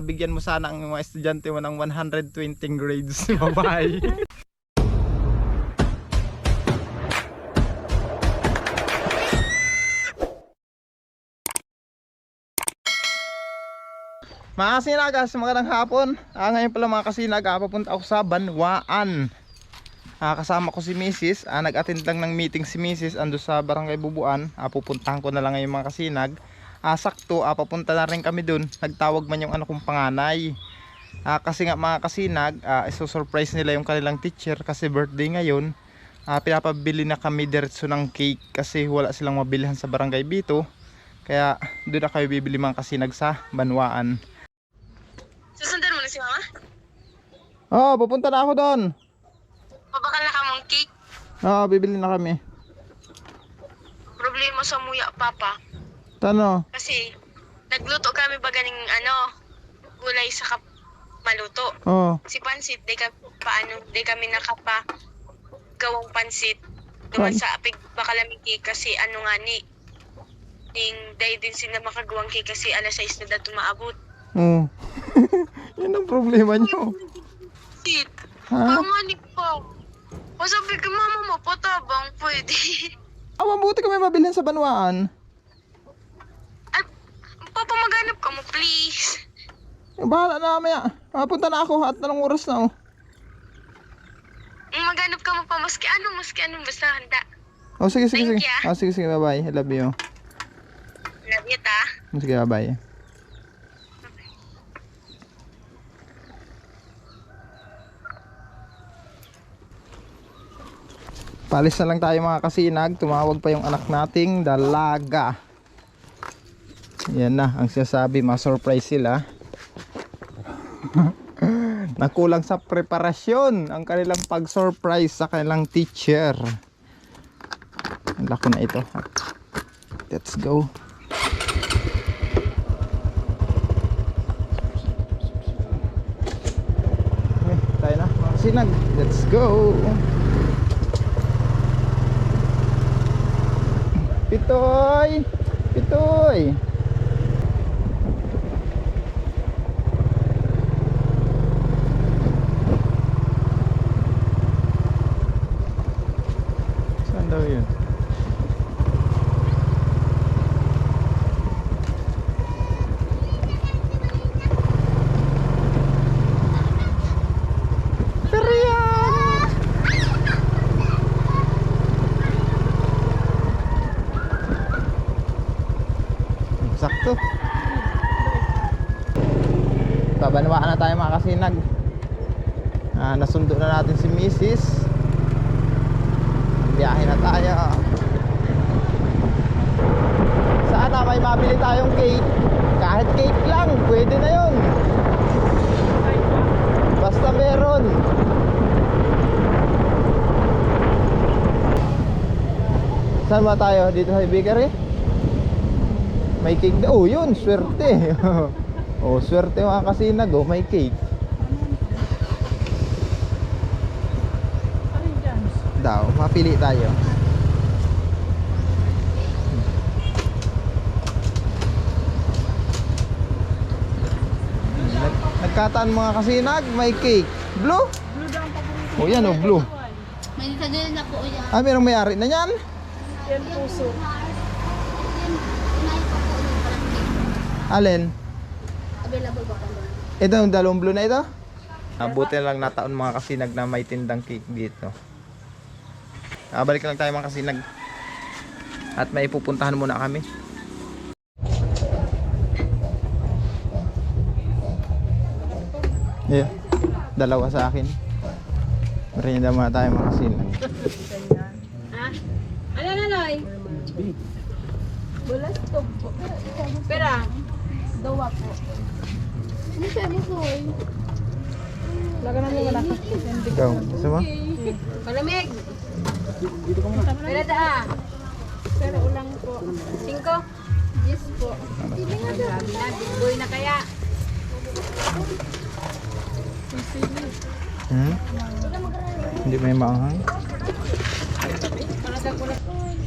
bigyan mo sana ang mga estudyante mo ng 120 grades. Bye-bye. Mga kasinagas, magandang hapon. Ngayon pala mga kasinaga, papunta ako sa Banwaan. Kasama ko si Mrs. Nag-attend lang ng meeting si Mrs. Ando sa Barangay Bubuan. Pupuntahan ko na lang ngayon mga kasinag. Sakto, papunta na rin kami dun. Nagtawag man yung ano kong panganay. Kasi nga mga kasinag, iso-surprise nila yung kanilang teacher kasi birthday ngayon. Pinapabili na kami diretso ng cake kasi wala silang mabilihan sa Barangay Bito. Kaya doon na kayo bibili mga kasinag sa Banwaan. Susundan mo na si mama? Pupunta na ako doon. Pabakal na ka mong cake. Bibili na kami. Problema sa muya, papa. Tano? Kasi nagluto kami ba ganing gulay sa maluto. Si pansit, di kami nakapa gawang pansit. Duman sa apig bakalaming cake kasi nga ni. Dahil din sila makagawang cake kasi alas 6 na dato maabot. Yan ang problema nyo. Sit, panganik pa. Masabi kay mama mo, patabang pwede. Mabuti kami mabilhin sa Banwaan. Ay, papa maghanap ka mo, please. Bahala na mamaya. Punta na ako at anong oras na Maghanap ka mo pa, maski anong basta handa. sige. Thank you. Sige, bye-bye. I love you. Love you, ta. Sige, bye-bye. Palis na lang tayo mga kasinag. Tumawag pa yung anak nating dalaga. Yan na ang sinasabi, ma-surprise sila. Nakulang sa preparasyon ang kanilang pag-surprise sa kanilang teacher. Ang lako na ito. Let's go. Tayo na mga kasinag. Let's go. Pitoy! Pitoy! Saan daw yun? Sakto. Babanwaan na tayo mga kasinag. Nasundo na natin si Mrs. Biyahe na tayo. Sana may mabili tayong cake. Kahit cake lang, pwede na yun. Basta meron. Saan ba tayo? Dito sa bakery? May cake daw. Yun, swerte. Swerte mga kasinag. May cake. Daw, mapili tayo. Nagkataan mga kasinag, may cake. Blue? Yan blue. May nitagil na po yan. Merong may-ari na yan? Yan puso. Alin? Available ba ka? Ito yung dalawang blue na ito? Buti lang nataon mga kasinag na may tindang cake dito. Balik lang tayo mga kasinag. At may pupuntahan muna kami. Yeah. Dalawa sa akin. Merienda muna tayo mga kasinag. Ano Noy? Bulas to. Pera. Dawa po. Ano sabi ko eh? Laga na mo wala ka. Ikaw, gusto mo? Palamig. Pera daa. Pero ulang po. 5? Yes po. Grabe na, big boy na kaya. Hindi may maanghang.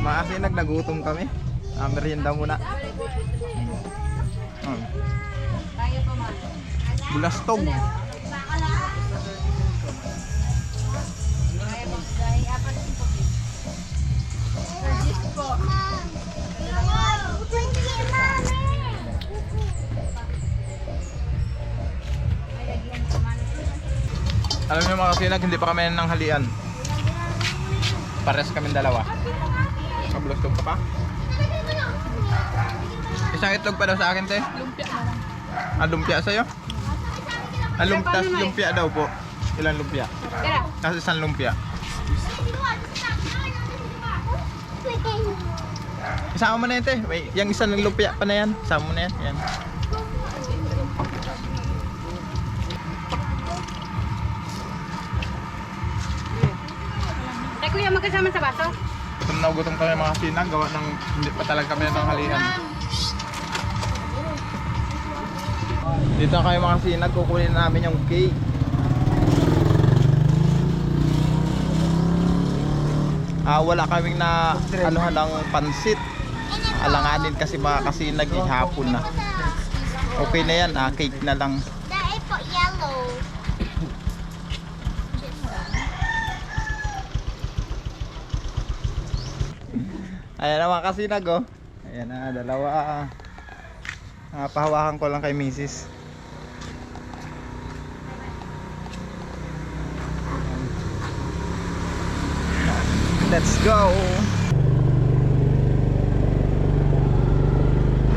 Mga kasinag, nagutom kami. Merienda muna. Kaya pa man. Bulastog. Alam niyo mga kasinag, hindi pa kami nang halian. Pares kami dalawa. Kabulastog ka pa? Isang itlog pa daw sa akin, te. Lumpia na lang. Ah, lumpia sa'yo? Ah, lumpia daw po. Ilan lumpia? Tara. Kasi isang lumpia. Isama mo na yan, te. Wait, yung isang lumpia pa na yan. Isama mo na yan. Yan. Ay, kuya, magkasama sa baso? Gutom na gutom kami mga kasinag. Gawa ng hindi pa talaga kami ng halian. Dito na kayo mga kasinag. Kukunin namin yung cake. Wala kaming na anuhan ng pansit. Alanganin kasi mga kasinag hapon na. Okay na yan, cake na lang. That is for yellow. Ayan na mga kasinag oh. Ayan na, dalawa. Pahawakan ko lang kay Mrs. Let's go.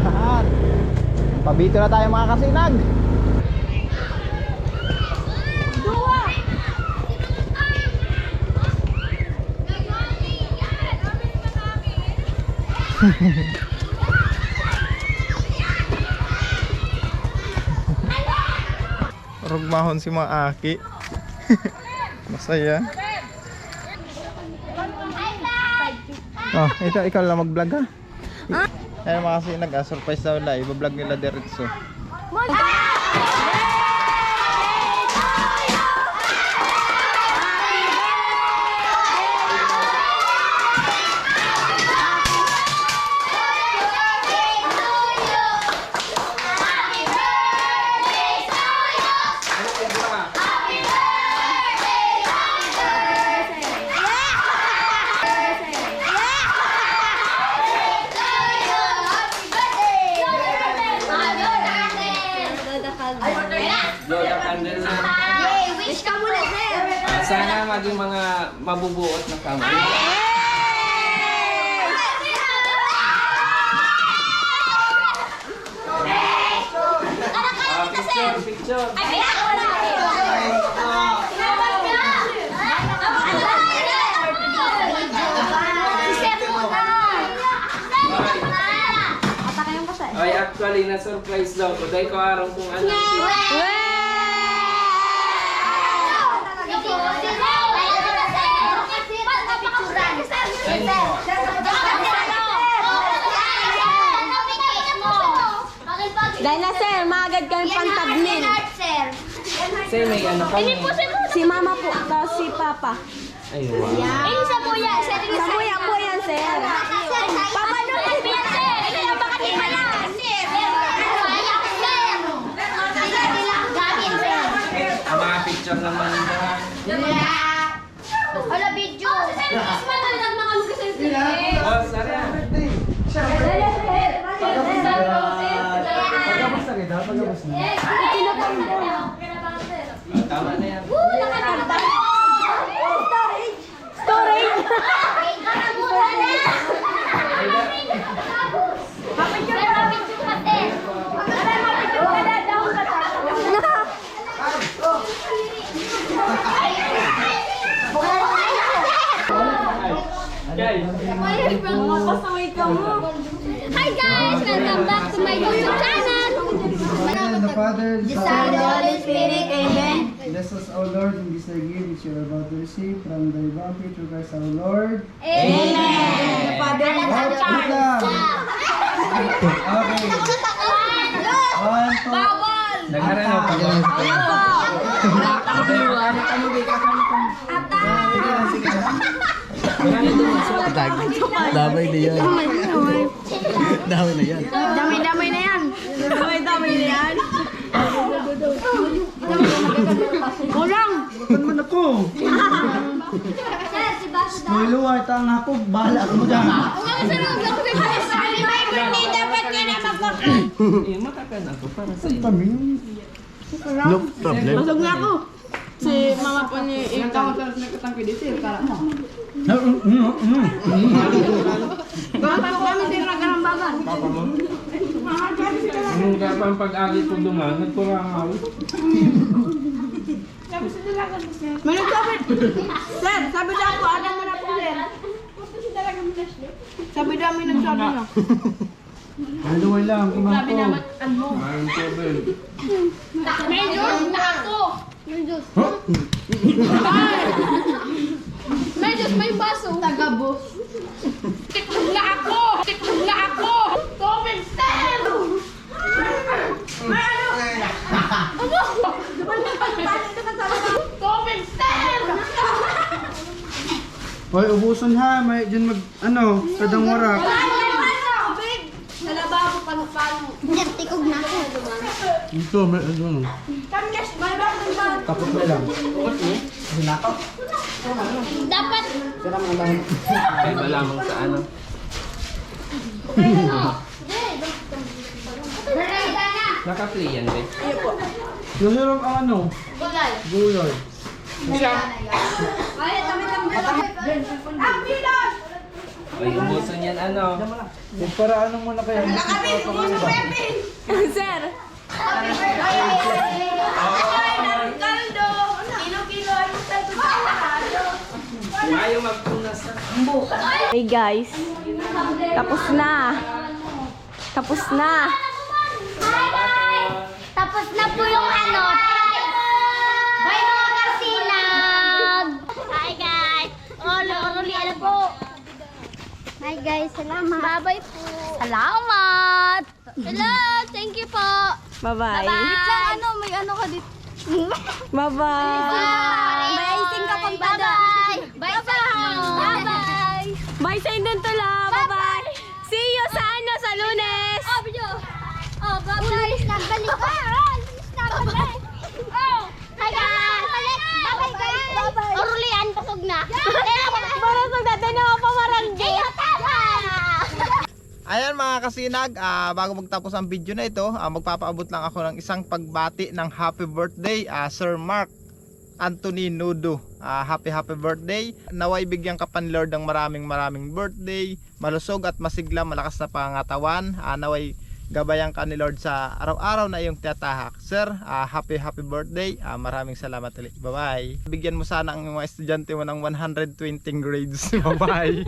Lahat. Pabito na tayo mga kasinag. Rugmahon si mga aki. Masaya. Oh, ikaw lang mag-vlog ha. Ayun mga kasi nag-surprise daw nila. I-vlog nila diretso. Lola Candle na. Yay! Wish ka muna, sir! Sana maging mga mabubuot na kamay. Picture, picture. Ay, actually, na-surprise daw ko. Dahil ko araw kung ano. Dahil na sir, maagad kami pantablin. Kasi may ano kami. Si mama po, tapos si papa. Ay, wow. Sa buya, sir. Sabuya po yan sir. Papa, no, sir. Ito yung pakatima na. Sir. Gabin, sir. Ang mga picture naman dyan. Hala, video. Oh, Sarah. Tama na yan. Guys, Hi guys! Welcome back to my YouTube channel! And the Father, the Son, Son, the Holy Spirit, Amen. bless us, O Lord, in this gift which you are about to receive from the bounty through Christ our Lord. Amen. What is that? Okay. 1, 2. nagharano pa yan. Sige na. Damay na yan. Damay na yan. Damay-damay na yan. Damay-damay na yan. Kulang. Ba't man ako? May luway, tang ako, bahala ako mo dyan. Eh, matakan ako para sa inyo. Kami. No problem. Busog na ako. Si mama po ni Ikaw. Gawin ko kami din nagarambagan. Nung kapang pag-agi ko duman, nagkurangaw. May nagsabi. Sir, sabi daw ako, adam mo na po sir. Sabi daw may nagsabi na. May luway lang, kumang ko. Mayroon problem. May Diyos, may baso. Tagabo. Tiklog na ako! Tiklog na ako! Comment stand! May ano? Comment stand! Hoy, ubusan ha, may dyan mag, kadang warak. Sa lababo, pano-pano. Tikog na ako. Ito, may Kami na, may baso ba? Tapos na lang. Dapat. Ay, ba lamang sa ano? Naka-play yan, be. Nasarap ang Gulay. gulay. Ay, ang bilos! Ay, ubusan yan, ano? Kung para anong muna kaya? Sir! Kaldo! Kilo-kilo ay kaldo! Ayaw magpunas na. Hey guys, tapos na. Tapos na. Hi guys! Tapos na po yung ano. Bye mga kasinag! Hi guys! Oruli, ano po? Hi guys, salamat. Bye-bye po. Salamat! Hello! Thank you po! Bye-bye. Bye! May ano ka dito? Bye-bye. May icing ka pang bada. Bye-bye! Bye-bye! Bye sa Indon Tula. Bye-bye. See you sa ano sa Lunes. Oh, video! Oh, bye-bye! Ulis na balik ka! Ulis na balik! Oh! Hi guys! Bye-bye guys! Bye-bye! Orulian, pasog na! Para sa dati na pamarangge. Ayo, tama! Ayan mga kasinag, bago magtapos ang video na ito, magpapaabot lang ako ng isang pagbati ng happy birthday, Sir Mark Anthony Nudo. Happy birthday. Naway bigyan ka pan Lord ng maraming birthday, malusog at masigla, malakas na pangatawan. Naway gabayan ka ni Lord sa araw-araw na iyong tiyatahak. Sir, happy birthday. Maraming salamat ulit. Bye-bye. Bigyan mo sana ang mga estudyante mo ng 120 grades. Bye-bye.